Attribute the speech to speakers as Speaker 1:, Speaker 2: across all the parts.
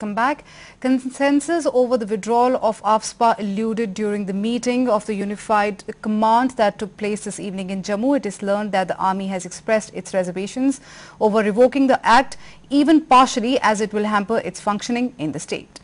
Speaker 1: Come back. Consensus over the withdrawal of AFSPA eluded during the meeting of the Unified Command that took place this evening in Jammu. It is learned that the army has expressed its reservations over revoking the act, even partially, as it will hamper its functioning in the state.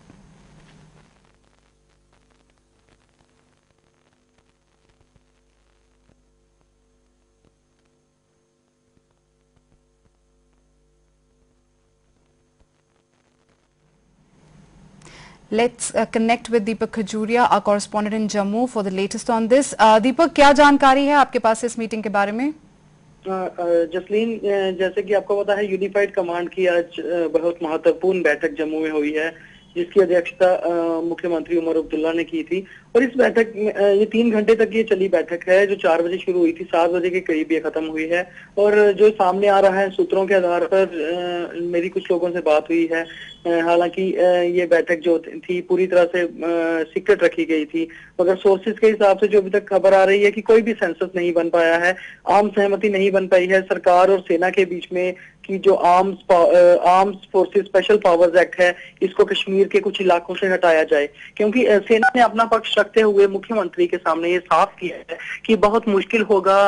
Speaker 1: Let's connect with Deepak Khajuria, our correspondent in Jammu, for the latest on this. Deepak, क्या जानकारी है आपके पास इस meeting के बारे में?
Speaker 2: जसलीन, जैसे कि आपको पता है, यूनिफाइड कमांड की आज बहुत महत्वपूर्ण बैठक जम्मू में हुई है, जिसकी अध्यक्षता मुख्यमंत्री उमर अब्दुल्ला ने की थी। और इस बैठक में ये 3 घंटे तक ये चली बैठक है, जो 4 बजे शुरू हुई थी, 7 बजे के करीब ये खत्म हुई है। और जो सामने आ रहा है, सूत्रों के आधार पर मेरी कुछ लोगों से बात हुई है। हालांकि ये बैठक जो थी पूरी तरह से सीक्रेट रखी गई थी, मगर सोर्सेज के हिसाब से जो अभी तक खबर आ रही है कि कोई भी सेंसस नहीं बन पाया है, आम सहमति नहीं बन पाई है सरकार और सेना के बीच में कि जो arms forces special powers act है, इसको कश्मीर के कुछ इलाकों से हटाया जाए। क्योंकि सेना ने अपना पक्ष रखते हुए मुख्यमंत्री के सामने ये साफ किया है कि बहुत मुश्किल होगा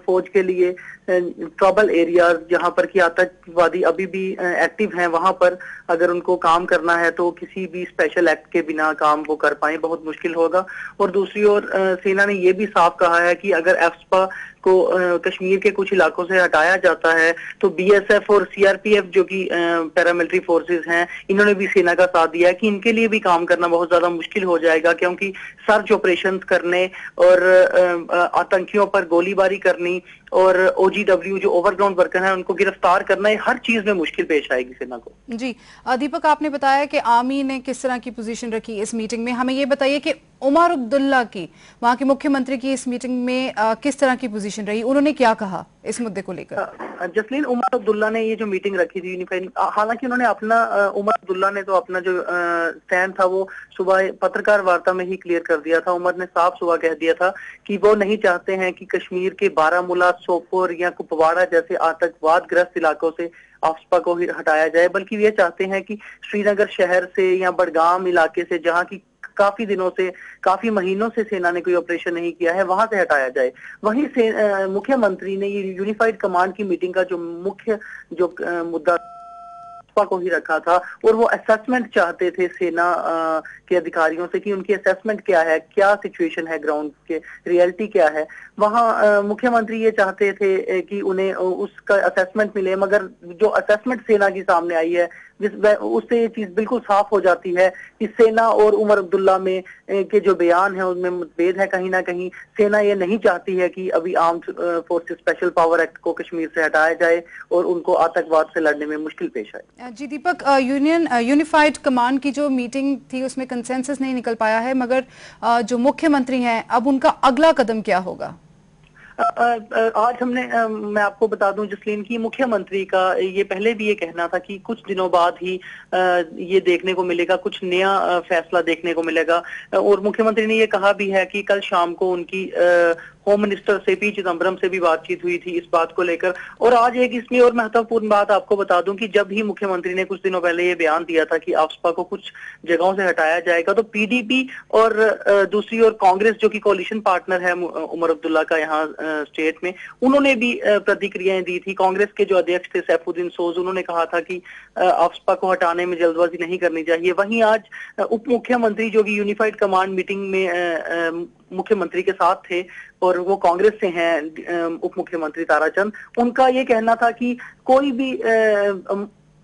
Speaker 2: फौज के लिए ट्रबल एरियाज, जहां पर कि आतंकवादी अभी भी एक्टिव हैं, वहां पर अगर उनको काम करना है तो किसी भी स्पेशल एक्ट के बिना काम वो कर पाए, बहुत मुश्किल होगा। और दूसरी ओर सेना ने ये भी साफ कहा है कि अगर एफस्पा को कश्मीर के कुछ इलाकों से हटाया जाता है तो बीएसएफ और सीआरपीएफ, जो कि पैरामिलिट्री फोर्सेस हैं, इन्होंने भी सेना का साथ दिया है कि इनके लिए भी काम करना बहुत ज्यादा मुश्किल हो जाएगा, क्योंकि सर्च ऑपरेशंस करने और आतंकियों पर गोलीबारी करनी और ओजीडब्ल्यू जो ओवरग्राउंड वर्कर हैं उनको गिरफ्तार करना, हर चीज में मुश्किल पेश आएगी सेना को।
Speaker 1: जी दीपक, आपने बताया कि आर्मी ने किस तरह की पोजीशन रखी इस मीटिंग में। हमें ये बताइए कि उमर अब्दुल्ला की, वहां के मुख्यमंत्री की, इस मीटिंग में किस तरह की पोजीशन रही, उन्होंने क्या कहा इस मुद्दे को लेकर?
Speaker 2: जसलीन, उमर अब्दुल्ला ने ये जो मीटिंग रखी थी यूनिफाइड, हालांकि उन्होंने अपना उमर अब्दुल्ला ने तो अपना जो स्टैंड था वो सुबह पत्रकार वार्ता में ही क्लियर कर दिया था। उमर ने साफ सुबह कह दिया था कि वो नहीं चाहते हैं कि कश्मीर के बारामूला, सोपोर या कुपवाड़ा जैसे आतंकवाद ग्रस्त इलाकों से आफ्सपा को हटाया जाए, बल्कि ये चाहते हैं कि श्रीनगर शहर से या बडगाम इलाके से, जहां की काफी दिनों से, काफी महीनों से सेना ने कोई ऑपरेशन नहीं किया है, वहां से हटाया जाए। वहीं से मुख्यमंत्री ने ये यूनिफाइड कमांड की मीटिंग का जो मुख्य मुद्दा को ही रखा था, और वो असेसमेंट चाहते थे सेना के अधिकारियों से कि उनकी असेसमेंट क्या है, क्या सिचुएशन है, ग्राउंड के रियलिटी क्या है। वहां मुख्यमंत्री ये चाहते थे कि उन्हें उसका असेसमेंट मिले, मगर जो असेसमेंट सेना की सामने आई है उससे ये चीज बिल्कुल साफ हो जाती है कि सेना और उमर अब्दुल्ला में के जो बयान है उनमें मतभेद है। कहीं ना कहीं सेना ये नहीं चाहती है कि अभी armed forces special power act को कश्मीर से हटाया जाए और उनको आतंकवाद से लड़ने में मुश्किल पेश आए।
Speaker 1: जी दीपक, यूनिफाइड कमांड की जो मीटिंग थी उसमें कंसेंसस नहीं निकल पाया है, मगर जो मुख्यमंत्री हैं अब उनका अगला कदम क्या होगा?
Speaker 2: आज मैं आपको बता दूं जसलीन की, मुख्यमंत्री का ये पहले भी ये कहना था कि कुछ दिनों बाद ही ये देखने को मिलेगा, कुछ नया फैसला देखने को मिलेगा। और मुख्यमंत्री ने ये कहा भी है कि कल शाम को उनकी होम मिनिस्टर से पी चिदम्बरम से भी बातचीत हुई थी इस बात को लेकर। और आज एक इसमें और महत्वपूर्ण बात आपको बता दूं कि जब ही मुख्यमंत्री ने कुछ दिनों पहले ये बयान दिया था कि आफ्सपा को कुछ जगहों से हटाया जाएगा, तो पीडीपी और दूसरी ओर कांग्रेस, जो कि कोalition पार्टनर है उमर अब्दुल्ला का यहाँ स्टेट में, उन्होंने भी प्रतिक्रियाएं दी थी। कांग्रेस के जो अध्यक्ष थे सैफुद्दीन सोज, उन्होंने कहा था कि आफ्सपा को हटाने में जल्दबाजी नहीं करनी चाहिए। वहीं आज उप मुख्यमंत्री, जो कि यूनिफाइड कमांड मीटिंग में मुख्यमंत्री के साथ थे और वो कांग्रेस से हैं, उप मुख्यमंत्री ताराचंद, उनका ये कहना था कि कोई भी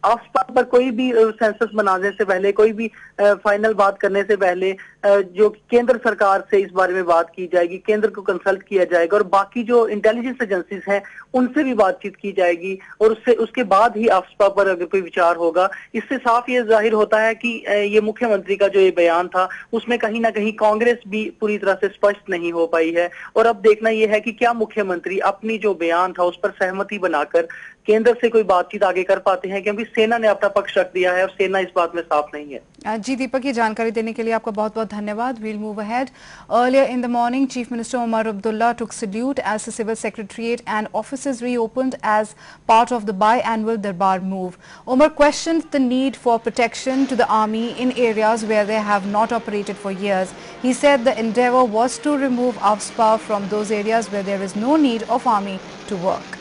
Speaker 2: आफ्सपा पर कोई भी सेंसस बनाने से पहले, कोई भी फाइनल बात करने से पहले जो केंद्र सरकार से इस बारे में बात की जाएगी, केंद्र को कंसल्ट किया जाएगा और बाकी जो इंटेलिजेंस एजेंसीज हैं उनसे भी बातचीत की जाएगी, और उसके बाद ही आफ्सपा पर अगर कोई विचार होगा। इससे साफ ये जाहिर होता है कि ये मुख्यमंत्री का जो ये बयान था उसमें कहीं ना कहीं कांग्रेस भी पूरी तरह से स्पष्ट नहीं हो पाई है। और अब देखना यह है कि क्या मुख्यमंत्री अपनी जो बयान था उस पर सहमति बनाकर केंद्र से कोई बातचीत आगे कर पाते हैं, क्योंकि सेना ने अपना पक्ष रख दिया है और सेना इस बात में साफ नहीं है।
Speaker 1: जी दीपक, ये जानकारी देने के लिए आपका बहुत बहुत धन्यवाद। We'll move ahead. Earlier in the morning, Chief Minister Omar Abdullah took salute as the Civil Secretariat and offices reopened as part of the biannual Darbar move. Omar questioned the need for protection to the army in areas where they have not operated for years. He said the endeavour was to remove AFSPA from those areas where there is no need of army to work.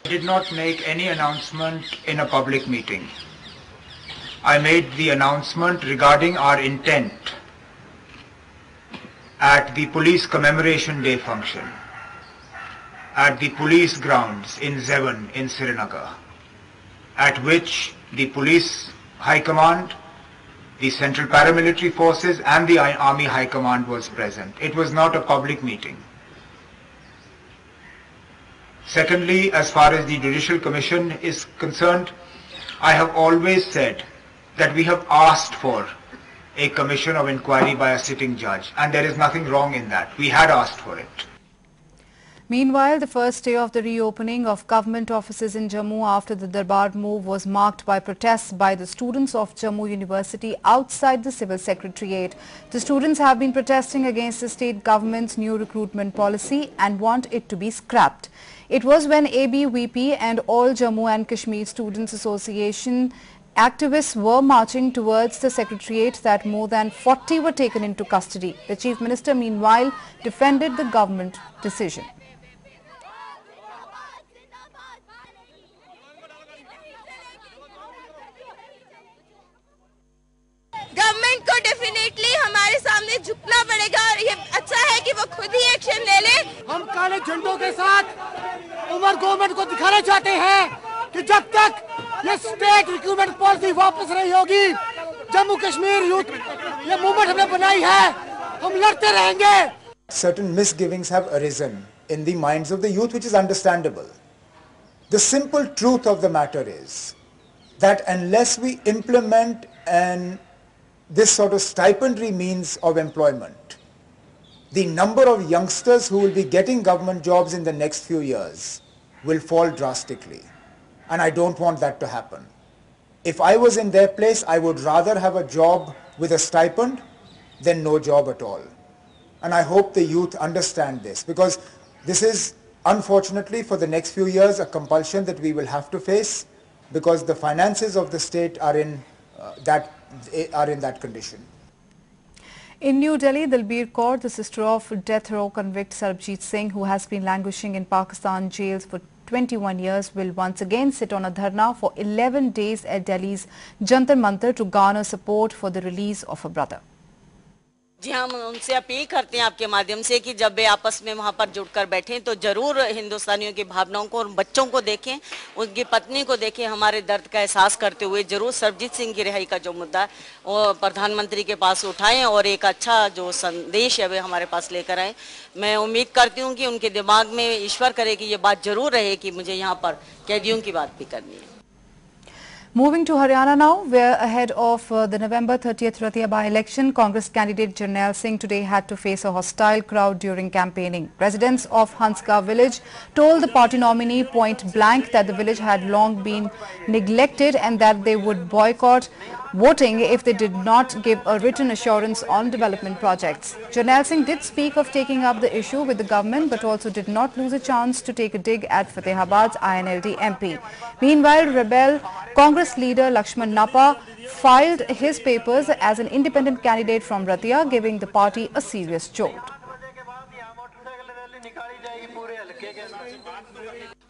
Speaker 3: I did not make any announcement in a public meeting. I made the announcement regarding our intent at the Police Commemoration Day function at the police grounds in Zevan in Srinagar, at which the Police High Command, the Central Paramilitary Forces and the Army High Command was present. It was not a public meeting. Secondly, as far as the Judicial Commission is concerned, I have always said that we have asked for a commission of inquiry by a sitting judge, and there is nothing wrong in that. We had asked for it.
Speaker 1: Meanwhile, the first day of the reopening of government offices in Jammu after the Darbar move was marked by protests by the students of Jammu University outside the Civil Secretariat. The students have been protesting against the state government's new recruitment policy and want it to be scrapped. It was when ABVP and All Jammu and Kashmir Students Association activists were marching towards the Secretariat that more than 40 were taken into custody. The Chief Minister, meanwhile, defended the government decision.
Speaker 4: Government को definitely हमारे सामने झुकना पड़ेगा और ये अच्छा है कि वो खुद ही एक्शन ले ले।
Speaker 5: हम काले झंडों के साथ उमर गवर्नमेंट को दिखाना चाहते हैं कि जब तक ये स्टेट रिक्रूटमेंट पॉलिसी वापस नहीं होगी, जम्मू कश्मीर यूथ ये मूवमेंट हमने बनाई है, हम लड़ते रहेंगे।
Speaker 6: Certain misgivings have arisen in the minds of the youth, which is understandable. The simple truth of the matter is that unless we implement this sort of stipendary means of employment, the number of youngsters who will be getting government jobs in the next few years will fall drastically. And I don't want that to happen. If I was in their place, I would rather have a job with a stipend than no job at all. And I hope the youth understand this, because this is unfortunately for the next few years a compulsion that we will have to face, because the finances of the state are in that condition.
Speaker 1: In New Delhi, Dalbir Kaur, the sister of death row convict Sarbjeet Singh, who has been languishing in Pakistan jails for 21 years, will once again sit on a dharna for 11 days at Delhi's Jantar Mantar to garner support for the release of her brother.
Speaker 7: जी हम उनसे appeal करते हैं आपके माध्यम से कि जब वे आपस में वहाँ पर जुड़कर बैठें तो जरूर हिंदुस्तानियों की भावनाओं को और बच्चों को देखें, उनकी पत्नी को देखें, हमारे दर्द का एहसास करते हुए जरूर सरबजीत सिंह की रिहाई का जो मुद्दा वो प्रधानमंत्री के पास उठाएं और एक अच्छा जो संदेश है वे हमारे पास लेकर आए। मैं उम्मीद करती हूँ कि उनके दिमाग में ईश्वर करे कि ये बात जरूर रहे कि मुझे यहाँ पर कैदियों की बात भी करनी है।
Speaker 1: Moving to Haryana now, where ahead of the November 30th Rathiya by-election, Congress candidate Jarnail Singh today had to face a hostile crowd during campaigning. Residents of Hanska village told the party nominee point blank that the village had long been neglected and that they would boycott voting if they did not give a written assurance on development projects. Jarnail Singh did speak of taking up the issue with the government, but also did not lose a chance to take a dig at Fatehabad's INLD MP. Meanwhile, rebel Congress leader Lakshman Napa filed his papers as an independent candidate from Rathiya, giving the party a serious jolt.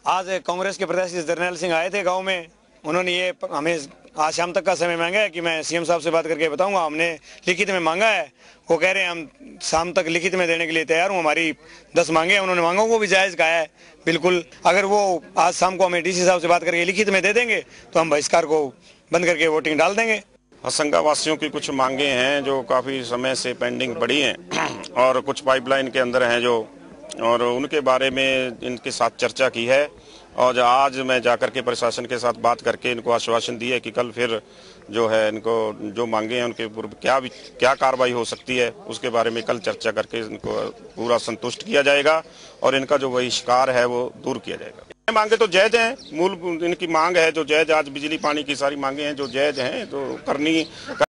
Speaker 8: आज कांग्रेस के प्रत्याशी जरनैल सिंह आए थे गांव में, उन्होंने ये हमें आज शाम तक का समय मांगा है कि मैं सीएम साहब से बात करके बताऊंगा। हमने लिखित में मांगा है, वो कह रहे हैं हम शाम तक लिखित में देने के लिए तैयार हूं। हमारी 10 मांगे हैं, उन्होंने मांगों को भी जायज कहा है। बिल्कुल अगर वो आज शाम को हमें डीसी साहब से बात करके लिखित में दे देंगे तो हम बहिष्कार को बंद करके वोटिंग डाल देंगे।
Speaker 9: हसंगा वासियों की कुछ मांगे हैं जो काफ़ी समय से पेंडिंग पड़ी हैं और कुछ पाइपलाइन के अंदर हैं जो, और उनके बारे में इनके साथ चर्चा की है। और आज मैं जाकर के प्रशासन के साथ बात करके इनको आश्वासन दिया कि कल फिर जो है इनको जो मांगे हैं उनके ऊपर क्या कार्रवाई हो सकती है उसके बारे में कल चर्चा करके इनको पूरा संतुष्ट किया जाएगा और इनका जो बहिष्कार है वो दूर किया जाएगा। मांगे तो जायज हैं, मूल इनकी मांग है जो जायज, आज बिजली पानी की सारी मांगे हैं जो जायज हैं तो करनी